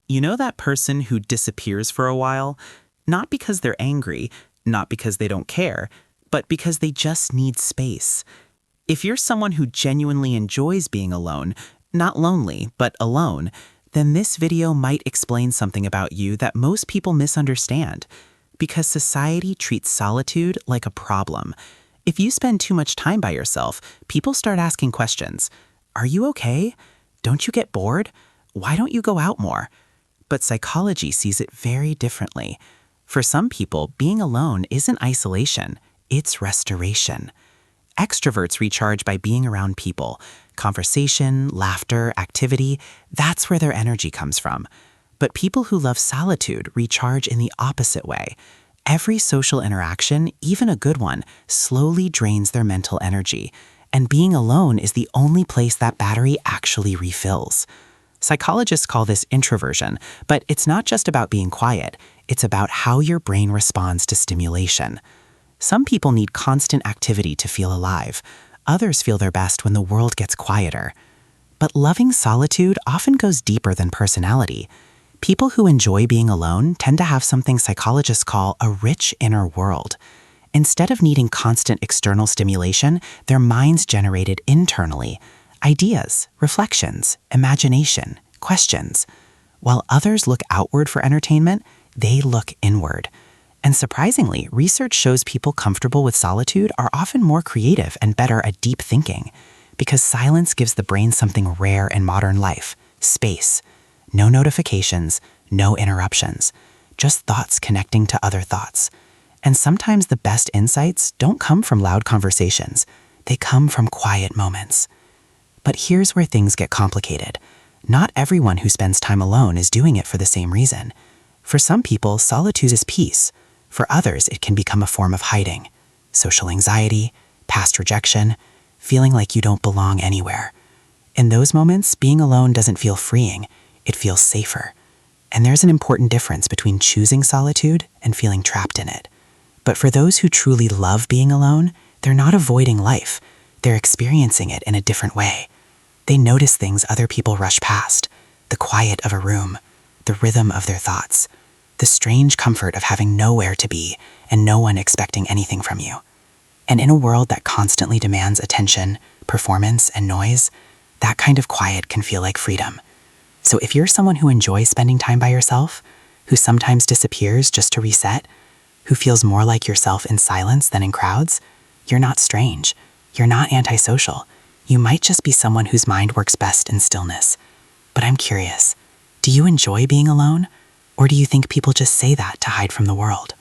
You know that person who disappears for a while? Not because they're angry, not because they don't care, but because they just need space. If you're someone who genuinely enjoys being alone, not lonely, but alone, then this video might explain something about you that most people misunderstand. Because society treats solitude like a problem. If you spend too much time by yourself, people start asking questions. Are you okay? Don't you get bored? Why don't you go out more? But psychology sees it very differently. For some people, being alone isn't isolation, it's restoration. Extroverts recharge by being around people. Conversation, laughter, activity, that's where their energy comes from. But people who love solitude recharge in the opposite way. Every social interaction, even a good one, slowly drains their mental energy. And being alone is the only place that battery actually refills. Psychologists call this introversion, but it's not just about being quiet. It's about how your brain responds to stimulation. Some people need constant activity to feel alive. Others feel their best when the world gets quieter. But loving solitude often goes deeper than personality. People who enjoy being alone tend to have something psychologists call a rich inner world. Instead of needing constant external stimulation, their minds generate it internally. Ideas, reflections, imagination, questions. While others look outward for entertainment, they look inward. And surprisingly, research shows people comfortable with solitude are often more creative and better at deep thinking, because silence gives the brain something rare in modern life: space. No notifications, no interruptions, just thoughts connecting to other thoughts. And sometimes the best insights don't come from loud conversations. They come from quiet moments. But here's where things get complicated. Not everyone who spends time alone is doing it for the same reason. For some people, solitude is peace. For others, it can become a form of hiding. Social anxiety, past rejection, feeling like you don't belong anywhere. In those moments, being alone doesn't feel freeing. It feels safer. And there's an important difference between choosing solitude and feeling trapped in it. But for those who truly love being alone, they're not avoiding life. They're experiencing it in a different way. They notice things other people rush past: the quiet of a room, the rhythm of their thoughts, the strange comfort of having nowhere to be and no one expecting anything from you. And in a world that constantly demands attention, performance, and noise, that kind of quiet can feel like freedom. So if you're someone who enjoys spending time by yourself, who sometimes disappears just to reset, who feels more like yourself in silence than in crowds, you're not strange. You're not antisocial. You might just be someone whose mind works best in stillness. But I'm curious, do you enjoy being alone? Or do you think people just say that to hide from the world?